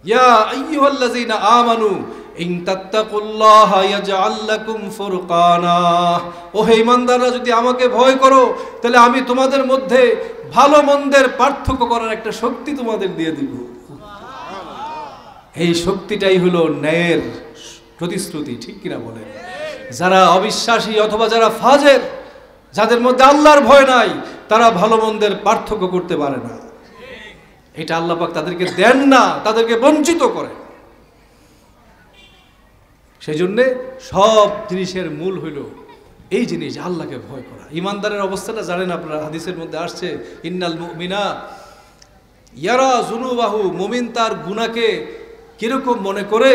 ইয়া আইয়ুহাল্লাযীনা আমানু ইন তাত্তাকুল্লাহা ইয়াজআল লাকুম ফুরকানা, ও হে ঈমানদাররা, যদি আমাকে ভয় করো তাহলে আমি তোমাদের মধ্যে ভালো মন্দের পার্থক্য করার একটা শক্তি তোমাদের দিয়ে দিব। এই শক্তিটাই হলো ন্যায়ের প্রতিশ্রুতি, ঠিক কিনা বলেন? যারা অবিশ্বাসী অথবা যারা ফাজের, যাদের মধ্যে আল্লাহর ভয় নাই, তারা ভালো মন্দের পার্থক্য করতে পারে না। এটা আল্লাহ পাক তাদেরকে দেন না, তাদেরকে বঞ্চিত করে। সেই জন্য সব জিনিসের মূল হইল এই জিনিস, আল্লাহকে ভয় করা। ইমানদারের অবস্থাটা জানেন আপনারা, হাদিসের মধ্যে আসছে, ইন্নাল মুমিনা ইয়ারা যুনুবাহু, মুমিন তার গুনাহকে কিরকম মনে করে,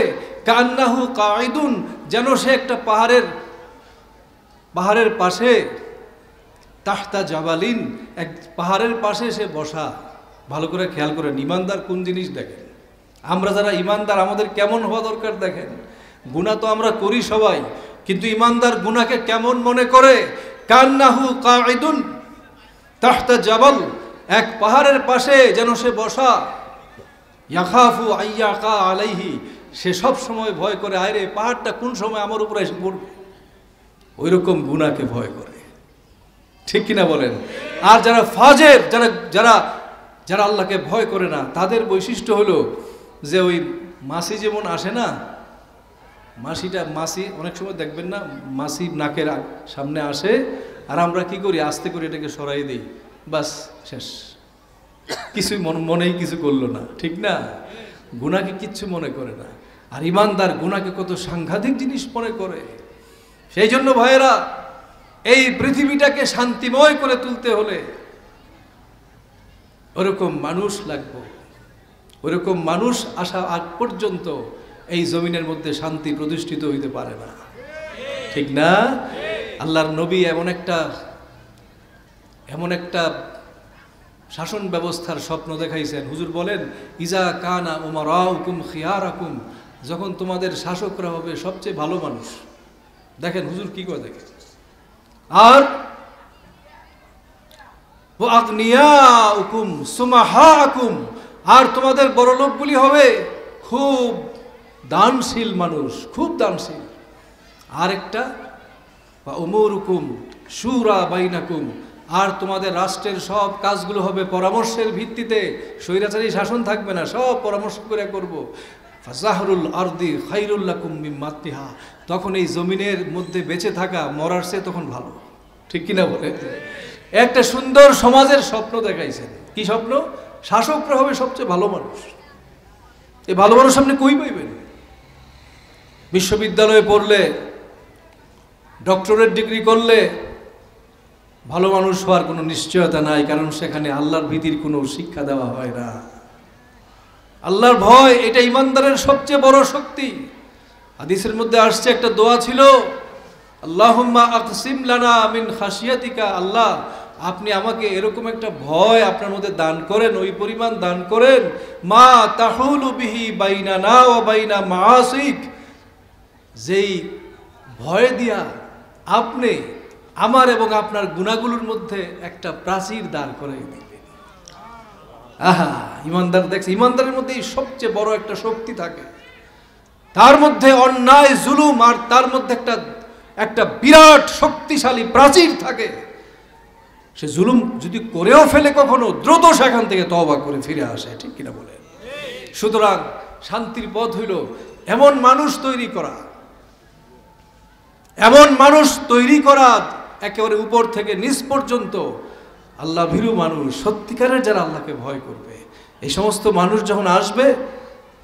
কান্নাহু কাঈদুন, যেন সে একটা পাহাড়ের পাশে, তাহতা জাবালিন, এক পাহাড়ের পাশে সে বসা। ভালো করে খেয়াল করেন, ইমানদার কোন জিনিস দেখেন। আমরা যারা ইমানদার, আমাদের কেমন হওয়া দরকার দেখেন। গুনাহ তো আমরা করি সবাই, কিন্তু ইমানদার গুনাহকে কেমন মনে করে, কান্নাহু কাঈদুন তাহতা জাবাল, এক পাহাড়ের পাশে যেন সে বসা। ইয়াখাফু আইয়াকা আলাইহি, সে সব সময় ভয় করে, আরে পাহাড়টা কোন সময় আমার উপরে এসে পড়বে। ওই রকম গুনাহকে ভয় করে, ঠিক কিনা বলেন? আর যারা ফাজের, যারা যারা আল্লাহকে ভয় করে না, তাদের বৈশিষ্ট্য হলো যে ওই মাছি যেমন আসে না, মাছি অনেক সময় দেখবেন না, মাছি নাকের সামনে আসে, আর আমরা কি করি, আস্তে করে এটাকে সরাই দিই, বাস শেষ, কিছুই মনেই কিছু করলো না, ঠিক না? গুনাহকে কিচ্ছু মনে করে না। আর ইমানদার গুনাহকে কত সাংঘাতিক জিনিস মনে করে। সেই জন্য ভাইয়েরা, এই পৃথিবীটাকে শান্তিময় করে তুলতে হলে ওরকম মানুষ লাগবে। ওরকম মানুষ আসা আগ পর্যন্ত এই জমিনের মধ্যে শান্তি প্রতিষ্ঠিত হইতে পারে না, ঠিক না? আল্লাহর নবী এমন একটা শাসন ব্যবস্থার স্বপ্ন দেখাইছেন। হুজুর বলেন, ইজা কানা উমারাউকুম খিয়ারাকুম, যখন তোমাদের শাসকরা হবে সবচেয়ে ভালো মানুষ। দেখেন হুজুর কি করে দেখেন। আর আগনিয়াউকুম সুমাহাকুম, আর তোমাদের বড় লোকগুলি হবে খুব দানশীল মানুষ, খুব দানশীল। আর একটা উমুরুকুম শুরা বাইনাকুম, আর তোমাদের রাষ্ট্রের সব কাজগুলো হবে পরামর্শের ভিত্তিতে, স্বৈরাচারী শাসন থাকবে না, সব পরামর্শ করে করব। ফাজাহরুল আরদি খায়রুল লাকুম মিম্মা তিহা, তখন এই জমিনের মধ্যে বেঁচে থাকা মরার চেয়ে তখন ভালো, ঠিক কিনা বলে? একটা সুন্দর সমাজের স্বপ্ন দেখাইছেন। কি স্বপ্ন? শাসকরা হবে সবচেয়ে ভালো মানুষ। এই ভালো মানুষ আপনি কই পাইবেন? বিশ্ববিদ্যালয়ে পড়লে, ডক্টরেট ডিগ্রি করলে ভালো মানুষ হওয়ার কোনো নিশ্চয়তা নাই, কারণ সেখানে আল্লাহর ভীতির কোনো শিক্ষা দেওয়া হয় না। আল্লাহর ভয়, এটা ইমানদারের সবচেয়ে বড় শক্তি। হাদিসের মধ্যে আসছে, একটা দোয়া ছিল, আল্লাহুম্মা আকসিম লানা মিন খাশিয়াতিকা, আল্লাহ আপনি আমাকে এরকম একটা ভয় আপনার মধ্যে দান করেন, ওই পরিমাণ দান করেন, মা তাহুলু বিহি বাইনানা ওয়া বাইনা মাআসিক, যেই ভয় দিয়া আপনি আমার এবং আপনার গুনাহগুলোর মধ্যে একটা প্রাচীর দাঁড় করে দিবেন। আহা, ইমানদার দেখছে, ইমানদারের মধ্যে সবচেয়ে বড় একটা শক্তি থাকে, তার মধ্যে অন্যায় জুলুম, আর তার মধ্যে একটা বিরাট শক্তিশালী প্রাচীর থাকে। সে জুলুম যদি করেও ফেলে কখনো, দ্রুত সেখান থেকে তওবা করে ফিরে আসে, ঠিক কিনা বলে? সুতরাং শান্তির পথ হইল এমন মানুষ তৈরি করা, এমন মানুষ তৈরি করা একেবারে উপর থেকে নিচ পর্যন্ত আল্লাহ ভীরু মানুষ, সত্যিকারের যারা আল্লাহকে ভয় করবে। এই সমস্ত মানুষ যখন আসবে,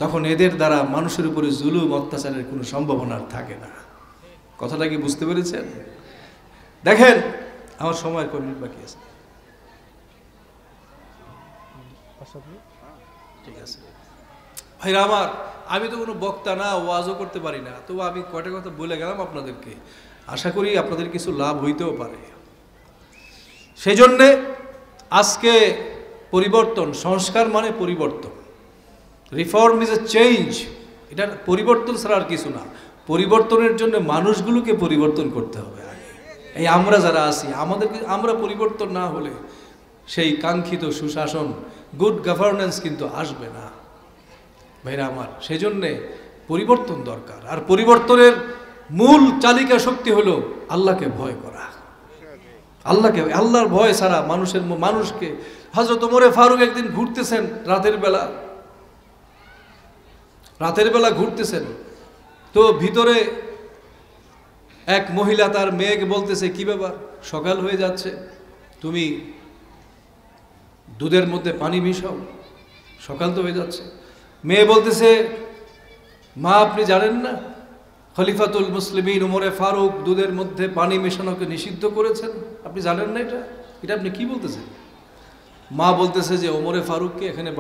তখন এদের দ্বারা মানুষের উপরে জুলুম অত্যাচারের কোনো সম্ভাবনা থাকে না। কথাটা কি বুঝতে পেরেছেন? দেখেন, আমার সময় কয় মিনিট বাকি আছে, ঠিক আছে ভাইরা আমার। আমি তো কোনো বক্তা না, ওয়াজও করতে পারি না, তবু আমি কয়টা কথা বলে গেলাম আপনাদেরকে। আশা করি আপনাদের কিছু লাভ হইতেও পারে। সেই জন্যে আজকে পরিবর্তন, সংস্কার মানে পরিবর্তন। Reform is a change. এটা পরিবর্তন ছাড়া আর কিছু না। পরিবর্তনের জন্য মানুষগুলোকে পরিবর্তন করতে হবে। এই আমরা যারা আছি, আমরা পরিবর্তন না হলে সেই কাঙ্ক্ষিত সুশাসন, গুড গভর্নেন্স কিন্তু আসবে না। ভাইরা আমার, সেই জন্যে পরিবর্তন দরকার। আর পরিবর্তনের মূল চালিকা শক্তি হলো আল্লাহকে ভয় করা। আল্লাহর ভয় ছাড়া মানুষকে হযরত ওমরে ফারুক একদিন ঘুরতেছেন রাতের বেলা ঘুরতেছেন, তো ভিতরে এক মহিলা তার মেয়েকে বলতেছে, কি ব্যাপার, সকাল হয়ে যাচ্ছে, তুমি দুধের মধ্যে পানি মিশাও, সকাল তো হয়ে যাচ্ছে। মেয়ে বলতেছে, মা আপনি জানেন না খলিফাতুল মুসলিমিন ওমরে ফারুক দুধের মধ্যে পানি মেশানোকে নিষিদ্ধ করেছেন, আপনি জানেন না এটা আপনি কি বলতেছেন? মা বলতেছে যে ওমরে ফারুককে এখানে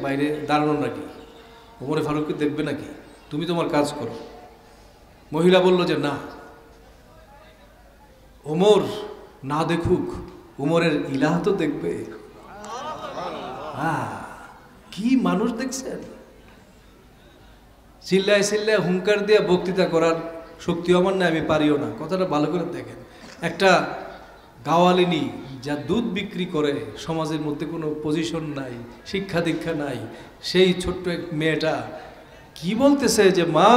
বাইরে দাঁড়ানো নাকি, ওমরে ফারুককে দেখবে নাকি, তুমি তোমার কাজ করো। মহিলা বলল যে না, ওমর না দেখুক, ওমরের ইলাহ তো দেখবে। কি মানুষ দেখছেন, চিল্লায় চিল্লায় হুঙ্কার দিয়ে বক্তৃতা করার শক্তিও আমার না, আমি পারিও না। কথাটা ভালো করে দেখেন, একটা গাওয়ালিনী যা দুধ বিক্রি করে, সমাজের মধ্যে কোনো পজিশন নাই, শিক্ষা দীক্ষা নাই, সেই ছোট্ট এক মেয়েটা কি বলতেছে যে মা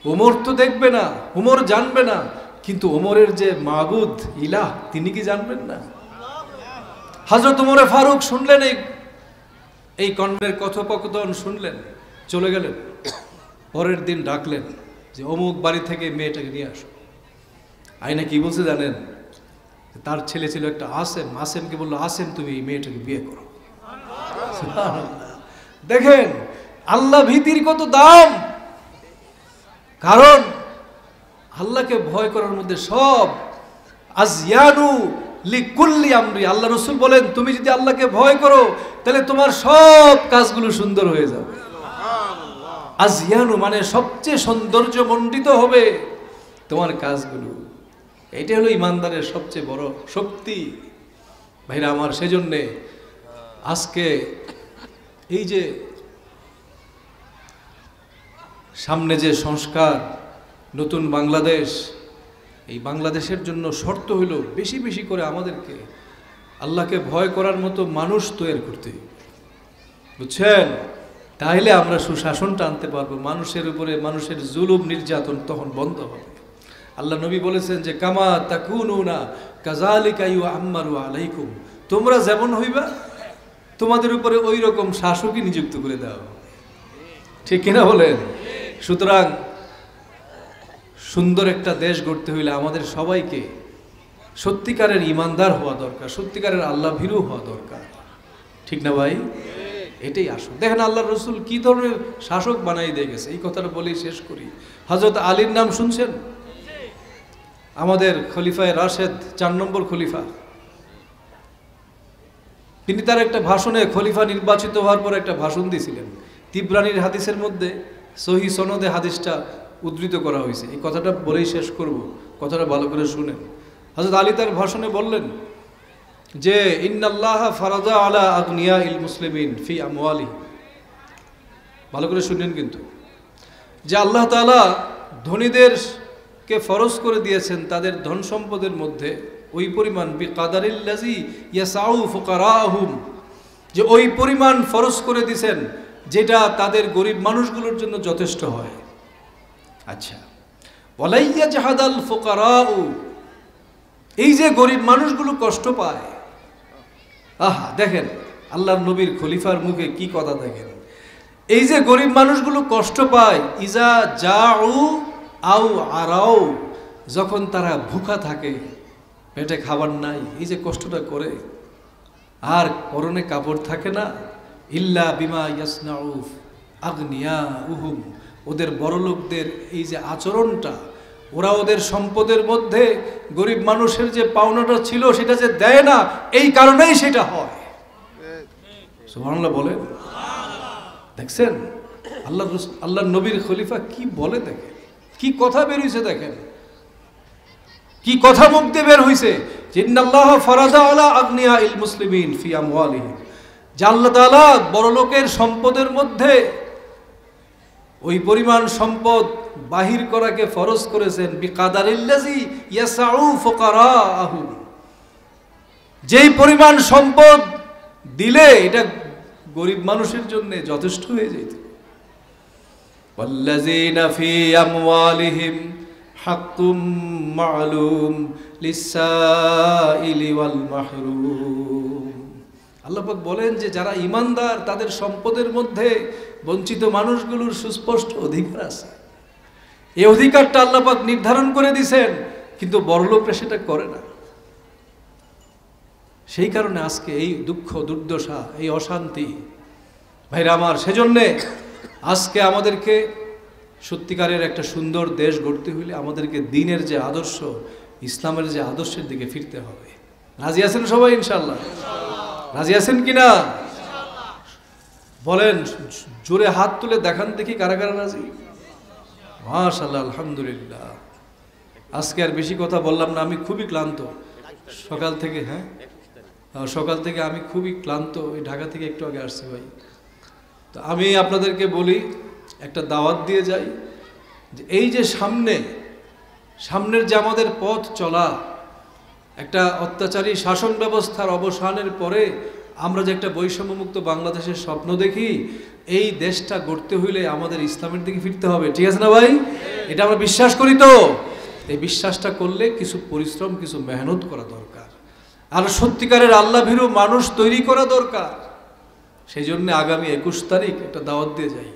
ওমর তো দেখবে না, ওমর জানবে না, কিন্তু ওমরের যে মাবুদ ইলাহ তিনি কি জানবেন না? হযরত ওমরে ফারুক শুনলেন, এই কর্ণের কথোপকথন শুনলেন, চলে গেলেন। পরের দিন ডাকলেন যে অমুক বাড়ি থেকে মেয়েটাকে নিয়ে আসো। আয়না কি বলছে জানেন? তার ছেলে ছিল একটা আসেমকে বললো, আসেম তুমি এই মেয়েটাকে বিয়ে করো। দেখেন আল্লাহ ভীতির কত দাম, কারণ আল্লাহকে ভয় করার মধ্যে সব আজিয়ানু লিকুল্লি আমরি, আল্লাহ রাসূল বলেন তুমি যদি আল্লাহকে ভয় করো তাহলে তোমার সব কাজগুলো সুন্দর হয়ে যাবে। আজিয়ানু মানে সবচেয়ে সৌন্দর্য মণ্ডিত হবে তোমার কাজগুলো। এটা হলো ইমানদারের সবচেয়ে বড় শক্তি। ভাইরা আমার, সেজন্যে আজকে এই যে সামনে যে সংস্কার, নতুন বাংলাদেশ, এই বাংলাদেশের জন্য শর্ত হইল বেশি বেশি করে আমাদেরকে আল্লাহকে ভয় করার মতো মানুষ তৈরি করতে, বুঝছেন? তাহলে আমরা সুশাসনটা আনতে পারবো, মানুষের উপরে মানুষের জুলুম নির্যাতন তখন বন্ধ হবে। আল্লাহ নবী বলেছেন যে কামা তাকুনুনা কাযালিকা ইউআম্মারু আলাইকুম, তোমরা যেমন হইবা তোমাদের উপরে ওই রকম শাসকই নিযুক্ত করে দাও, ঠিক কিনা বলেন? সুতরাং সুন্দর একটা দেশ গড়তে হইলে আমাদের সবাইকে সত্যিকারের ইমানদার হওয়া দরকার, সত্যিকারের আল্লাহ ভীরু হওয়া দরকার, ঠিক না ভাই? এটাই আসল। দেখেন আল্লাহ রসুল কি ধরনের শাসক বানাই দিয়ে গেছে, এই কথাটা বলেই শেষ করি। হযরত আলীর নাম শুনছেন? আমাদের খলিফায়ে রাশেদ, 4 নম্বর খলিফা। তিনি তার একটা ভাষণে, খলিফা নির্বাচিত হওয়ার পর একটা ভাষণ দিয়েছিলেন। তিবরানির হাদিসের মধ্যে সহিহ সনদে হাদিসটা উদ্ধৃত করা হয়েছে। এই কথাটা বলেই শেষ করব, কথাটা ভালো করে শুনেন। হযরত আলী তার ভাষণে বললেন যে ইন্নাল্লাহ ফারাদা আলা আগনিয়াইল মুসলিমিন ফি আমওয়ালি, ভালো করে শুনেন কিন্তু, যে আল্লাহ তাআলা ধনীদেরকে ফরজ করে দিয়েছেন তাদের ধন সম্পদের মধ্যে ওই পরিমাণ বিকাদারিল্লাযী ইয়াসাউ ফুকারাহুম, যে ওই পরিমাণ ফরজ করে দিয়েছেন যেটা তাদের গরিব মানুষগুলোর জন্য যথেষ্ট হয়। আচ্ছা, ওয়ালাইয়া জাহাদাল ফুকারাউ, এই যে গরিব মানুষগুলো কষ্ট পায়, আহা দেখেন আল্লাহর নবীর খলিফার মুখে কি কথা, দেখেন এই যে গরিব মানুষগুলো কষ্ট পায়, ইজা জাউ আও আরাও, যখন তারা ভুখা থাকে, পেটে খাবার নাই, এই যে কষ্টটা করে, আর পরনে কাপড় থাকে না, ইল্লা বিমা ইয়াসনাউ আগনিয়াউহুম, ওদের বড়লোকদের এই যে আচরণটা, ওরা ওদের সম্পদের মধ্যে গরিব মানুষের যে পাওনাটা ছিল সেটা যে দেয় না, এই কারণেই সেটা হয়। সুবহানাল্লাহ বলেন। দেখছেন আল্লাহর নবীর খলিফা কি বলে, দেখেন কি কথা বের হইছে, দেখেন কি কথা মুখ দিয়ে বের হইছে, ইন্নাল্লাহ ফারাদা আলা আগনিয়াইল মুসলিমিন ফি আমওয়ালিহিম, যে আল্লাহ তাআলা বড়লোকের সম্পদের মধ্যে ওই পরিমাণ সম্পদ বাহির করাকে ফরজ করেছেন বিকাদারিল্লাযী ইয়াসাউ ফুকারাহুম, যেই পরিমাণ সম্পদ দিলে এটা গরিব মানুষের জন্য যথেষ্ট হয়ে যেত। ওয়াল্লাযীনা ফী আমওয়ালিহিম হাক্কুম মা'লুম লিস-সাইলি ওয়াল মাহরুম। আল্লাহ পাক বলেন যে যারা ঈমানদার তাদের সম্পদের মধ্যে বঞ্চিত মানুষগুলোর সুস্পষ্ট অধিকার আছে। এই অধিকারটা আল্লাহ পাক নির্ধারণ করে দিয়েছেন, কিন্তু বড়লোকরা সেটা করে না। সেই কারণে আজকে এই দুঃখ দুর্দশা, এই অশান্তি। ভাইরা আমার, সেজন্যে আজকে আমাদেরকে সত্যিকারের একটা সুন্দর দেশ গড়তে হইলে আমাদেরকে দ্বীনের যে আদর্শ, ইসলামের যে আদর্শের দিকে ফিরতে হবে। রাজি আছেন সবাই ইনশাআল্লাহ? রাজি আছেন কিনা বলেন, জোরে হাত তুলে দেখান দেখি কারা কারা রাজি। মাশাআল্লাহ, আলহামদুলিল্লাহ। আজকে আর বেশি কথা বললাম না, আমি খুবই ক্লান্ত সকাল থেকে। সকাল থেকে আমি খুবই ক্লান্ত, ওই ঢাকা থেকে একটু আগে আসছি ভাই। তো আমি আপনাদেরকে বলি, একটা দাওয়াত দিয়ে যাই যে এই যে সামনের যে আমাদের পথ চলা, একটা অত্যাচারী শাসন ব্যবস্থার অবসানের পরে আমরা যে একটা বৈষম্যমুক্ত বাংলাদেশের স্বপ্ন দেখি, এই দেশটা গড়তে হইলে আমাদের ইসলামের দিকে ফিরতে হবে। ঠিক আছে না ভাই? এটা আমরা বিশ্বাস করি। তো এই বিশ্বাসটা করলে কিছু পরিশ্রম, কিছু মেহনত করা দরকার, আর সত্যিকারের আল্লাহ ভীরু মানুষ তৈরি করা দরকার। সেই জন্য আগামী 21 তারিখ একটা দাওয়াত দিয়ে যাই।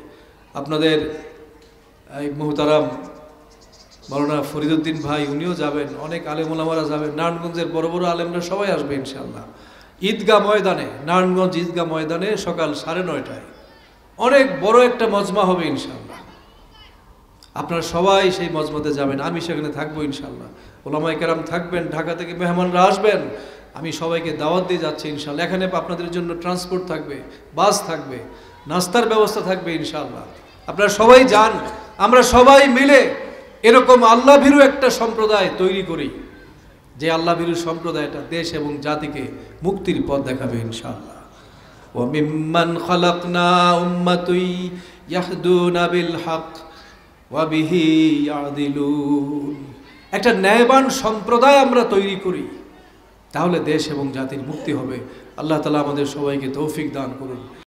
আপনাদের এই মুহতারাম মাওলানা ফরিদউদ্দিন ভাই, উনিও যাবেন, অনেক আলেম ওলামারা যাবেন, নারায়ণগঞ্জের বড় বড় আলেমরা সবাই আসবে ইনশাআল্লাহ। ঈদগাহ ময়দানে, নারায়ণগঞ্জ ঈদগাহ ময়দানে সকাল 9:30টায় অনেক বড় একটা মজমা হবে ইনশাআল্লাহ। আপনারা সবাই সেই মজমাতে যাবেন, আমি সেখানে থাকবো ইনশাআল্লাহ। ওলামায়ে কেরাম থাকবেন, ঢাকা থেকে মেহমানরা আসবেন। আমি সবাইকে দাওয়াত দিয়ে যাচ্ছি ইনশাআল্লাহ। এখানে আপনাদের জন্য ট্রান্সপোর্ট থাকবে, বাস থাকবে, নাস্তার ব্যবস্থা থাকবে ইনশাআল্লাহ। আপনারা সবাই যান, আমরা সবাই মিলে এরকম আল্লাহ ভীরু একটা সম্প্রদায় তৈরি করি, যে আল্লাহ ভীরু সম্প্রদায়টা দেশ এবং জাতিকে মুক্তির পথ দেখাবে ইনশাআল্লাহ। ওয়া মিম্মান খালাকনা উম্মাতুন ইয়াহদুনা বিল হক ওয়া বিহি ইয়াদিলুন। একটা ন্যায়বান সম্প্রদায় আমরা তৈরি করি, তাহলে দেশ এবং জাতির মুক্তি হবে। আল্লাহ তাআলা আমাদের সবাইকে তৌফিক দান করুন।